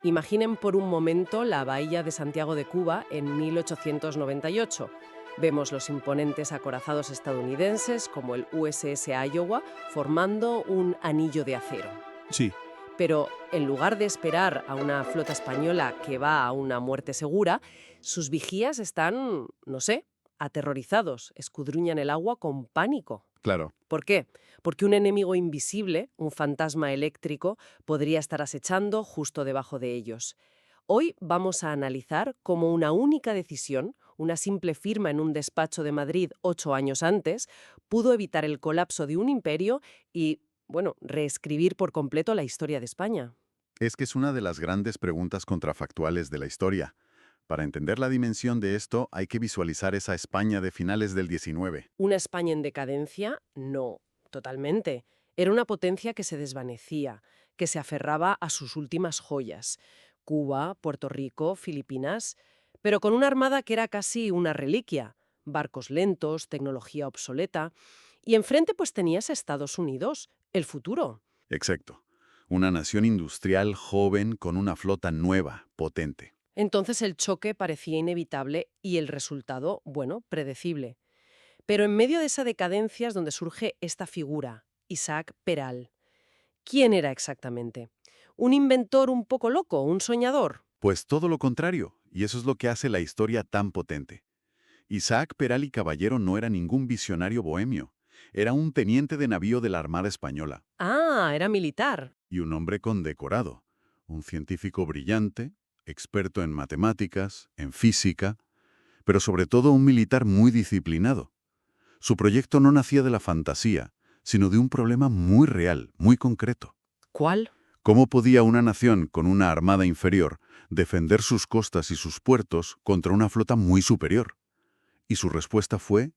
Imaginen por un momento la bahía de Santiago de Cuba en 1898. Vemos los imponentes acorazados estadounidenses como el USS Iowa formando un anillo de acero. Sí, Pero en lugar de esperar a una flota española que va a una muerte segura, sus vigías están, no sé, aterrorizados, escudriñan el agua con pánico. claro. ¿Por qué? Porque un enemigo invisible, un fantasma eléctrico, podría estar acechando justo debajo de ellos. Hoy vamos a analizar cómo una única decisión, una simple firma en un despacho de Madrid 8 años antes, pudo evitar el colapso de un imperio y, bueno, reescribir por completo la historia de España. Es que es una de las grandes preguntas contrafactuales de la historia. Para entender la dimensión de esto, hay que visualizar esa España de finales del 19. ¿Una España en decadencia? No, totalmente. Era una potencia que se desvanecía, que se aferraba a sus últimas joyas. Cuba, Puerto Rico, Filipinas, pero con una armada que era casi una reliquia. Barcos lentos, tecnología obsoleta. Y enfrente pues tenías a Estados Unidos, el futuro. Exacto. Una nación industrial joven con una flota nueva, potente. Entonces el choque parecía inevitable y el resultado, bueno, predecible. Pero en medio de esa decadencia es donde surge esta figura, Isaac Peral. ¿Quién era exactamente? ¿Un inventor un poco loco, un soñador? Pues todo lo contrario, y eso es lo que hace la historia tan potente. Isaac Peral y Caballero no era ningún visionario bohemio. Era un teniente de navío de la Armada Española Ah, era militar. y un hombre condecorado. Un científico brillante, experto en matemáticas, en física, pero sobre todo un militar muy disciplinado. Su proyecto no nacía de la fantasía, sino de un problema muy real, muy concreto. ¿Cuál? ¿Cómo podía una nación con una armada inferior defender sus costas y sus puertos contra una flota muy superior? Y su respuesta fue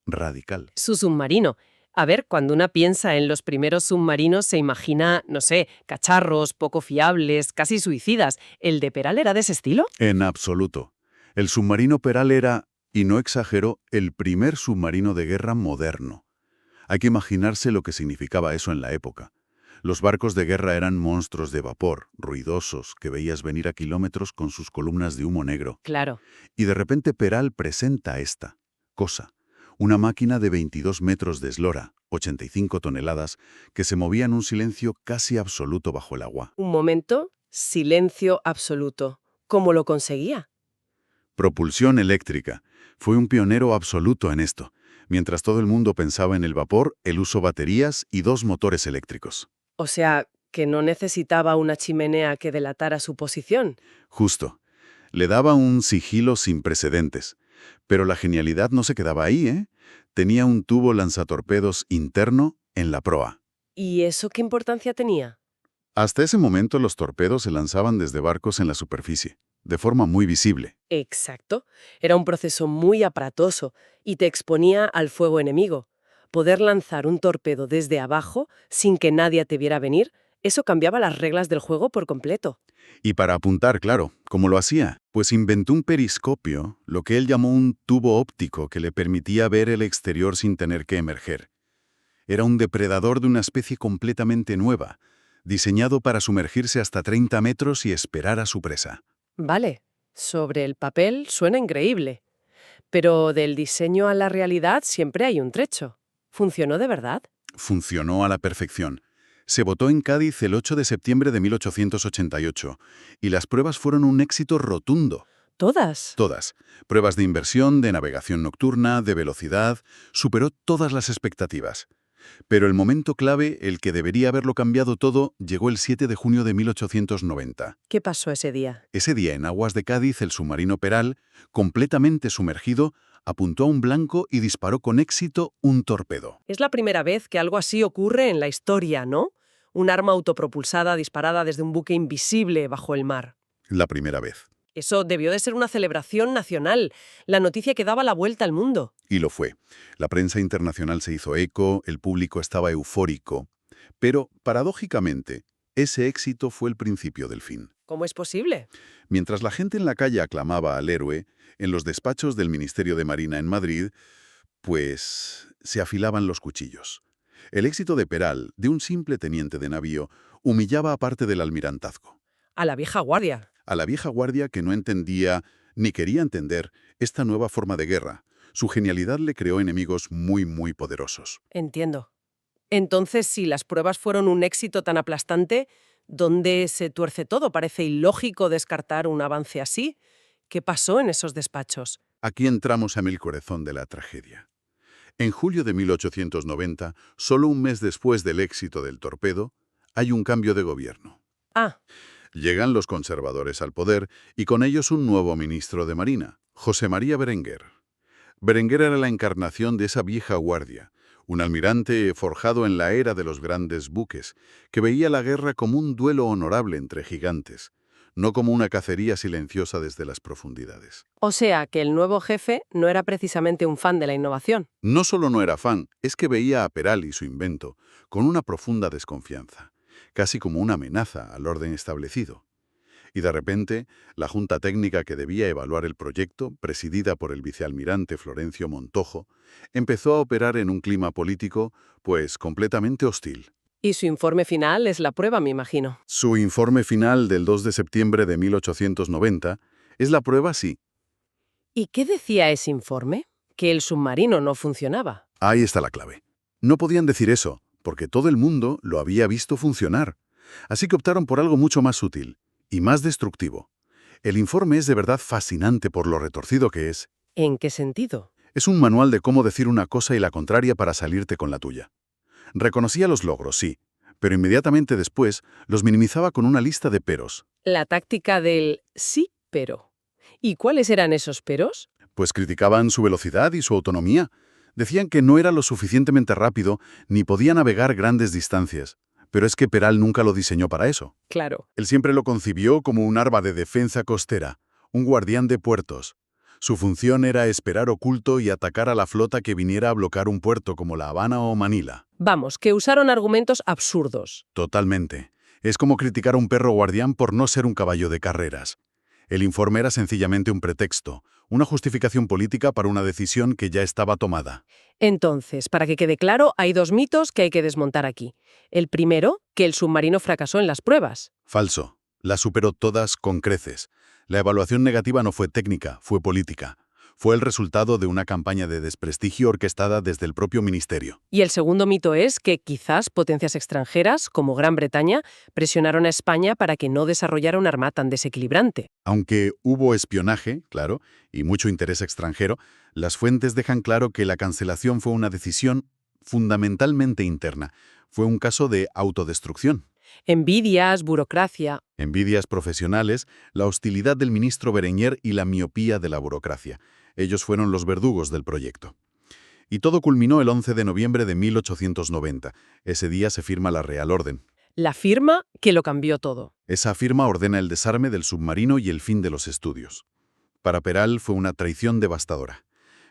radical. Su submarino. A ver, cuando una piensa en los primeros submarinos se imagina, no sé, cacharros, poco fiables, casi suicidas. ¿El de Peral era de ese estilo? En absoluto. El submarino Peral era, y no exagero, el primer submarino de guerra moderno. Hay que imaginarse lo que significaba eso en la época. Los barcos de guerra eran monstruos de vapor, ruidosos, que veías venir a kilómetros con sus columnas de humo negro. Claro. Y de repente Peral presenta esta cosa, una máquina de 22 metros de eslora, 85 toneladas, que se movía en un silencio casi absoluto bajo el agua. Un momento, silencio absoluto. ¿Cómo lo conseguía? Propulsión eléctrica. Fue un pionero absoluto en esto. Mientras todo el mundo pensaba en el vapor, él usó baterías y dos motores eléctricos. O sea, que no necesitaba una chimenea que delatara su posición. Justo. Le daba un sigilo sin precedentes. Pero la genialidad no se quedaba ahí, ¿eh? Tenía un tubo lanzatorpedos interno en la proa. ¿Y eso qué importancia tenía? Hasta ese momento los torpedos se lanzaban desde barcos en la superficie, de forma muy visible. Exacto. Era un proceso muy aparatoso y te exponía al fuego enemigo. Poder lanzar un torpedo desde abajo sin que nadie te viera venir, eso cambiaba las reglas del juego por completo. Y para apuntar, claro, ¿cómo lo hacía? Pues inventó un periscopio, lo que él llamó un tubo óptico que le permitía ver el exterior sin tener que emerger. Era un depredador de una especie completamente nueva, diseñado para sumergirse hasta 30 metros y esperar a su presa. Vale, sobre el papel suena increíble, pero del diseño a la realidad siempre hay un trecho. ¿Funcionó de verdad? Funcionó a la perfección. Se votó en Cádiz el 8 de septiembre de 1888 y las pruebas fueron un éxito rotundo. Todas. Todas. Pruebas de inversión, de navegación nocturna, de velocidad, superó todas las expectativas. Pero el momento clave, el que debería haberlo cambiado todo, llegó el 7 de junio de 1890. ¿Qué pasó ese día? Ese día, en aguas de Cádiz, el submarino Peral, completamente sumergido, apuntó a un blanco y disparó con éxito un torpedo. Es la primera vez que algo así ocurre en la historia, ¿no? Un arma autopropulsada disparada desde un buque invisible bajo el mar. La primera vez. Eso debió de ser una celebración nacional, la noticia que daba la vuelta al mundo. Y lo fue. La prensa internacional se hizo eco, el público estaba eufórico. Pero, paradójicamente, ese éxito fue el principio del fin. ¿Cómo es posible? Mientras la gente en la calle aclamaba al héroe, en los despachos del Ministerio de Marina en Madrid, pues se afilaban los cuchillos. El éxito de Peral, de un simple teniente de navío, humillaba a parte del almirantazgo. A la vieja guardia. A la vieja guardia que no entendía ni quería entender esta nueva forma de guerra. Su genialidad le creó enemigos muy, muy poderosos. Entiendo. Entonces, si las pruebas fueron un éxito tan aplastante, ¿dónde se tuerce todo? Parece ilógico descartar un avance así. ¿Qué pasó en esos despachos? Aquí entramos en el corazón de la tragedia. En julio de 1890, solo un mes después del éxito del torpedo, hay un cambio de gobierno. Ah, Llegan los conservadores al poder y con ellos un nuevo ministro de Marina, José María Berenguer. Berenguer era la encarnación de esa vieja guardia, un almirante forjado en la era de los grandes buques, que veía la guerra como un duelo honorable entre gigantes, no como una cacería silenciosa desde las profundidades. o sea que el nuevo jefe no era precisamente un fan de la innovación. No solo no era fan, es que veía a Peral y su invento con una profunda desconfianza, casi como una amenaza al orden establecido. Y de repente, la Junta Técnica que debía evaluar el proyecto, presidida por el vicealmirante Florencio Montojo, empezó a operar en un clima político, pues, completamente hostil. Y su informe final es la prueba, me imagino. Su informe final del 2 de septiembre de 1890 es la prueba, sí. ¿Y qué decía ese informe? Que el submarino no funcionaba. Ahí está la clave. No podían decir eso, porque todo el mundo lo había visto funcionar. Así que optaron por algo mucho más útil y más destructivo. El informe es de verdad fascinante por lo retorcido que es. ¿En qué sentido? Es un manual de cómo decir una cosa y la contraria para salirte con la tuya. Reconocía los logros, sí, pero inmediatamente después los minimizaba con una lista de peros. La táctica del sí, pero. ¿Y cuáles eran esos peros? Pues criticaban su velocidad y su autonomía. Decían que no era lo suficientemente rápido ni podía navegar grandes distancias. Pero es que Peral nunca lo diseñó para eso. Claro. Él siempre lo concibió como un arma de defensa costera, un guardián de puertos. Su función era esperar oculto y atacar a la flota que viniera a bloquear un puerto como La Habana o Manila. Vamos, que usaron argumentos absurdos. Totalmente. Es como criticar a un perro guardián por no ser un caballo de carreras. El informe era sencillamente un pretexto, una justificación política para una decisión que ya estaba tomada. Entonces, para que quede claro, hay dos mitos que hay que desmontar aquí. El primero, que el submarino fracasó en las pruebas. Falso. Las superó todas con creces. La evaluación negativa no fue técnica, fue política. Fue el resultado de una campaña de desprestigio orquestada desde el propio ministerio. Y el segundo mito es que quizás potencias extranjeras, como Gran Bretaña, presionaron a España para que no desarrollara un arma tan desequilibrante. Aunque hubo espionaje, claro, y mucho interés extranjero, las fuentes dejan claro que la cancelación fue una decisión fundamentalmente interna. Fue un caso de autodestrucción. Envidias, burocracia. Envidias profesionales, la hostilidad del ministro Berenguer y la miopía de la burocracia. Ellos fueron los verdugos del proyecto. Y todo culminó el 11 de noviembre de 1890. Ese día se firma la Real Orden. La firma que lo cambió todo. Esa firma ordena el desarme del submarino y el fin de los estudios. Para Peral fue una traición devastadora.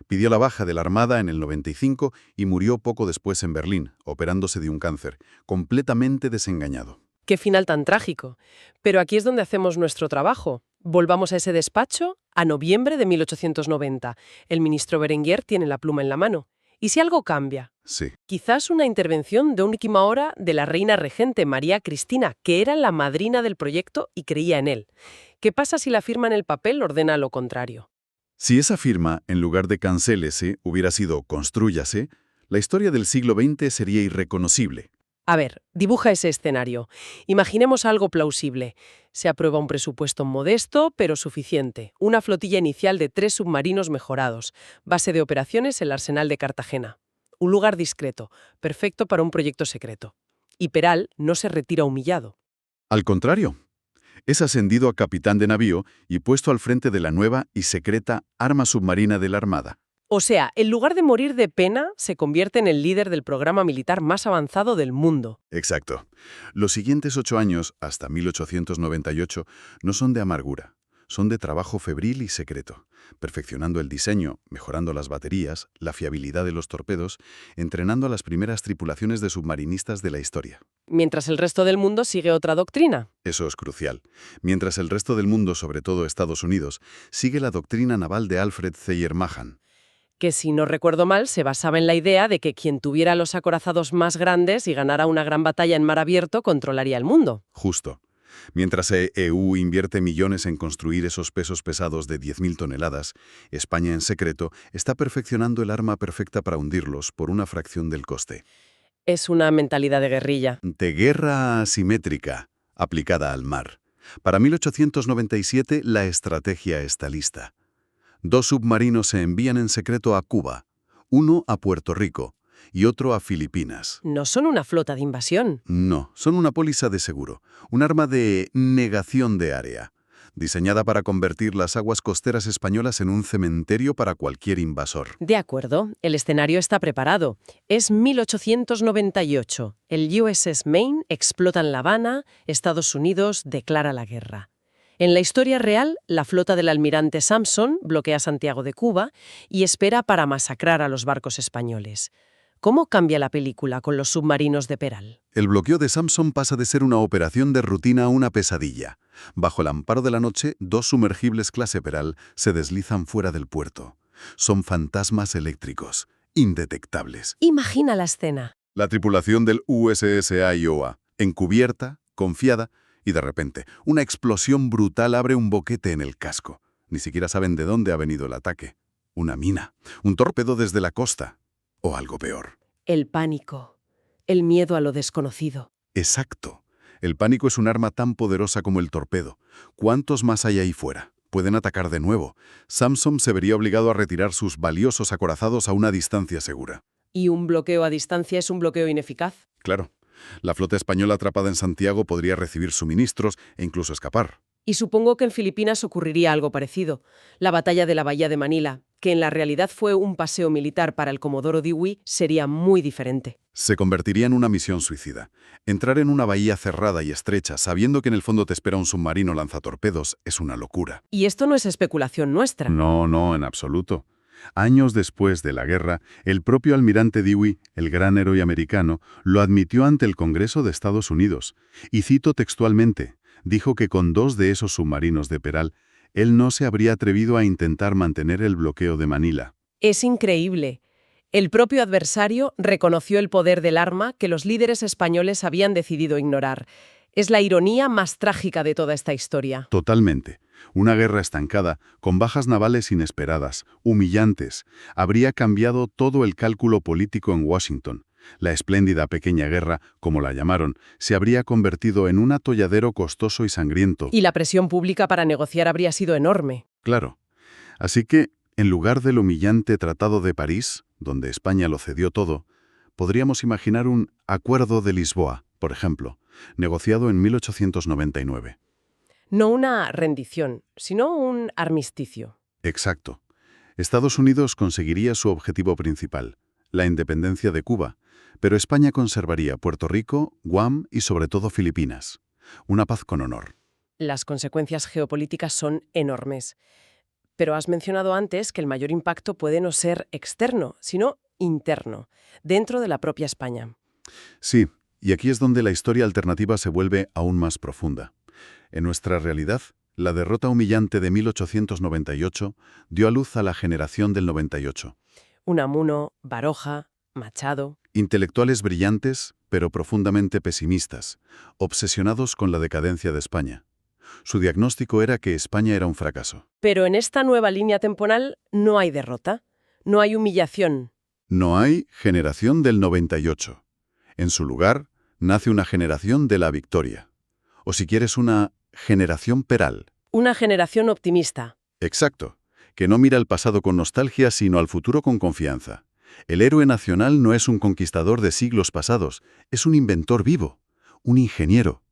Pidió la baja de la Armada en el 95 y murió poco después en Berlín, operándose de un cáncer, completamente desengañado. Qué final tan trágico. Pero aquí es donde hacemos nuestro trabajo. Volvamos a ese despacho a noviembre de 1890. El ministro Berenguer tiene la pluma en la mano. ¿Y si algo cambia? Sí. Quizás una intervención de última hora de la reina regente María Cristina, que era la madrina del proyecto y creía en él. ¿Qué pasa si la firma en el papel ordena lo contrario? Si esa firma, en lugar de cancélese, hubiera sido constrúyase, la historia del siglo XX sería irreconocible. A ver, dibuja ese escenario. Imaginemos algo plausible. Se aprueba un presupuesto modesto, pero suficiente. Una flotilla inicial de 3 submarinos mejorados. Base de operaciones el Arsenal de Cartagena. Un lugar discreto, perfecto para un proyecto secreto. Y Peral no se retira humillado. Al contrario, es ascendido a capitán de navío y puesto al frente de la nueva y secreta arma submarina de la Armada. O sea, en lugar de morir de pena, se convierte en el líder del programa militar más avanzado del mundo. Exacto. Los siguientes 8 años, hasta 1898, no son de amargura. Son de trabajo febril y secreto, perfeccionando el diseño, mejorando las baterías, la fiabilidad de los torpedos, entrenando a las primeras tripulaciones de submarinistas de la historia. Mientras el resto del mundo sigue otra doctrina. Eso es crucial. Mientras el resto del mundo, sobre todo Estados Unidos, sigue la doctrina naval de Alfred Thayer Mahan. Que si no recuerdo mal, se basaba en la idea de que quien tuviera los acorazados más grandes y ganara una gran batalla en mar abierto controlaría el mundo. Justo. Mientras EU invierte millones en construir esos pesos pesados de 10.000 toneladas, España en secreto está perfeccionando el arma perfecta para hundirlos por una fracción del coste. Es una mentalidad de guerrilla. De guerra asimétrica, aplicada al mar. Para 1897 la estrategia está lista. 2 submarinos se envían en secreto a Cuba, uno a Puerto Rico y otro a Filipinas. No son una flota de invasión. No, son una póliza de seguro, un arma de negación de área, diseñada para convertir las aguas costeras españolas en un cementerio para cualquier invasor. De acuerdo, el escenario está preparado. Es 1898. El USS Maine explota en La Habana, Estados Unidos declara la guerra. En la historia real, la flota del almirante Sampson bloquea Santiago de Cuba y espera para masacrar a los barcos españoles. ¿Cómo cambia la película con los submarinos de Peral? El bloqueo de Sampson pasa de ser una operación de rutina a una pesadilla. Bajo el amparo de la noche, 2 sumergibles clase Peral se deslizan fuera del puerto. Son fantasmas eléctricos, indetectables. Imagina la escena. La tripulación del USS Iowa, encubierta, confiada, y de repente, una explosión brutal abre un boquete en el casco. Ni siquiera saben de dónde ha venido el ataque. Una mina, un torpedo desde la costa, o algo peor. El pánico, el miedo a lo desconocido. Exacto. El pánico es un arma tan poderosa como el torpedo. ¿Cuántos más hay ahí fuera? Pueden atacar de nuevo. Sampson se vería obligado a retirar sus valiosos acorazados a una distancia segura. ¿Y un bloqueo a distancia es un bloqueo ineficaz? Claro. La flota española atrapada en Santiago podría recibir suministros e incluso escapar. Y supongo que en Filipinas ocurriría algo parecido. La batalla de la Bahía de Manila, que en la realidad fue un paseo militar para el Comodoro Dewey, sería muy diferente. Se convertiría en una misión suicida. Entrar en una bahía cerrada y estrecha, sabiendo que en el fondo te espera un submarino lanzatorpedos, es una locura. Y esto no es especulación nuestra. No, en absoluto. Años después de la guerra, el propio almirante Dewey, el gran héroe americano, lo admitió ante el Congreso de Estados Unidos. Y cito textualmente, dijo que con 2 de esos submarinos de Peral, él no se habría atrevido a intentar mantener el bloqueo de Manila. Es increíble. El propio adversario reconoció el poder del arma que los líderes españoles habían decidido ignorar. Es la ironía más trágica de toda esta historia. Totalmente. Una guerra estancada, con bajas navales inesperadas, humillantes, habría cambiado todo el cálculo político en Washington. La espléndida pequeña guerra, como la llamaron, se habría convertido en un atolladero costoso y sangriento. Y la presión pública para negociar habría sido enorme. Claro. Así que, en lugar del humillante Tratado de París, donde España lo cedió todo, podríamos imaginar un Acuerdo de Lisboa, por ejemplo, negociado en 1899. No una rendición, sino un armisticio. Exacto. Estados Unidos conseguiría su objetivo principal, la independencia de Cuba, pero España conservaría Puerto Rico, Guam y sobre todo Filipinas. Una paz con honor. Las consecuencias geopolíticas son enormes. Pero has mencionado antes que el mayor impacto puede no ser externo, sino interno, dentro de la propia España. Sí, y aquí es donde la historia alternativa se vuelve aún más profunda. En nuestra realidad, la derrota humillante de 1898 dio a luz a la generación del 98. Unamuno, Baroja, Machado. Intelectuales brillantes, pero profundamente pesimistas, obsesionados con la decadencia de España. Su diagnóstico era que España era un fracaso. Pero en esta nueva línea temporal no hay derrota, no hay humillación. No hay generación del 98. En su lugar, nace una generación de la victoria. O si quieres, una generación Peral. Una generación optimista. Exacto, que no mira al pasado con nostalgia, sino al futuro con confianza. El héroe nacional no es un conquistador de siglos pasados, es un inventor vivo, un ingeniero.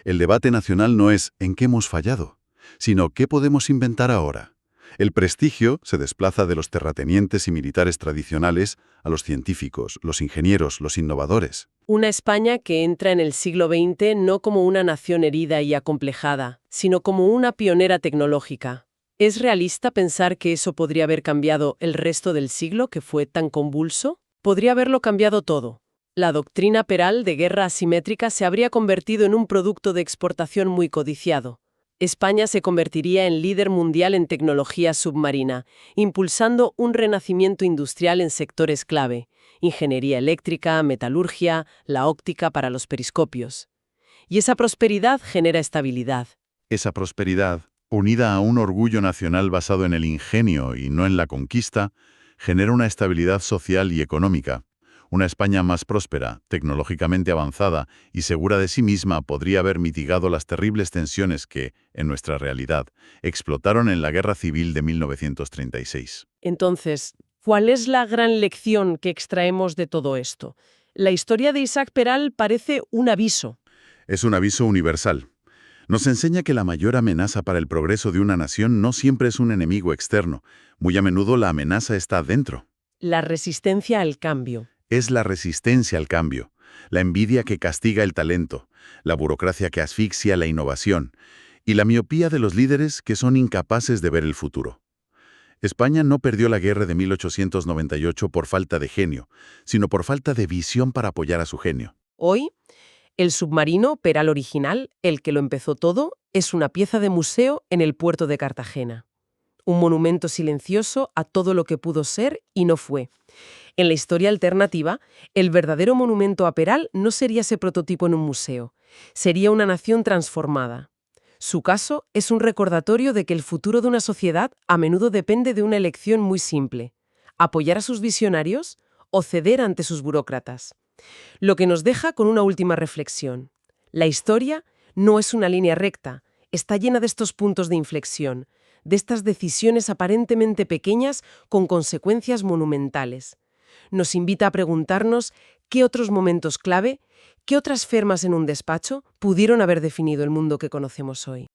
El debate nacional no es ¿en qué hemos fallado?, sino ¿qué podemos inventar ahora? El prestigio se desplaza de los terratenientes y militares tradicionales a los científicos, los ingenieros, los innovadores. Una España que entra en el siglo XX no como una nación herida y acomplejada, sino como una pionera tecnológica. ¿Es realista pensar que eso podría haber cambiado el resto del siglo que fue tan convulso? Podría haberlo cambiado todo. La doctrina Peral de guerra asimétrica se habría convertido en un producto de exportación muy codiciado. España se convertiría en líder mundial en tecnología submarina, impulsando un renacimiento industrial en sectores clave: ingeniería eléctrica, metalurgia, la óptica para los periscopios. Y esa prosperidad genera estabilidad. Esa prosperidad, unida a un orgullo nacional basado en el ingenio y no en la conquista, genera una estabilidad social y económica. Una España más próspera, tecnológicamente avanzada y segura de sí misma podría haber mitigado las terribles tensiones que, en nuestra realidad, explotaron en la Guerra Civil de 1936. Entonces, ¿cuál es la gran lección que extraemos de todo esto? La historia de Isaac Peral parece un aviso. Es un aviso universal. Nos enseña que la mayor amenaza para el progreso de una nación no siempre es un enemigo externo. Muy a menudo la amenaza está dentro. La resistencia al cambio. Es la resistencia al cambio, la envidia que castiga el talento, la burocracia que asfixia la innovación y la miopía de los líderes que son incapaces de ver el futuro. España no perdió la guerra de 1898 por falta de genio, sino por falta de visión para apoyar a su genio. Hoy, el submarino Peral original, el que lo empezó todo, es una pieza de museo en el puerto de Cartagena. Un monumento silencioso a todo lo que pudo ser y no fue. En la historia alternativa, el verdadero monumento a Peral no sería ese prototipo en un museo, sería una nación transformada. Su caso es un recordatorio de que el futuro de una sociedad a menudo depende de una elección muy simple: apoyar a sus visionarios o ceder ante sus burócratas. Lo que nos deja con una última reflexión. La historia no es una línea recta, está llena de estos puntos de inflexión, de estas decisiones aparentemente pequeñas con consecuencias monumentales. Nos invita a preguntarnos qué otros momentos clave, qué otras firmas en un despacho pudieron haber definido el mundo que conocemos hoy.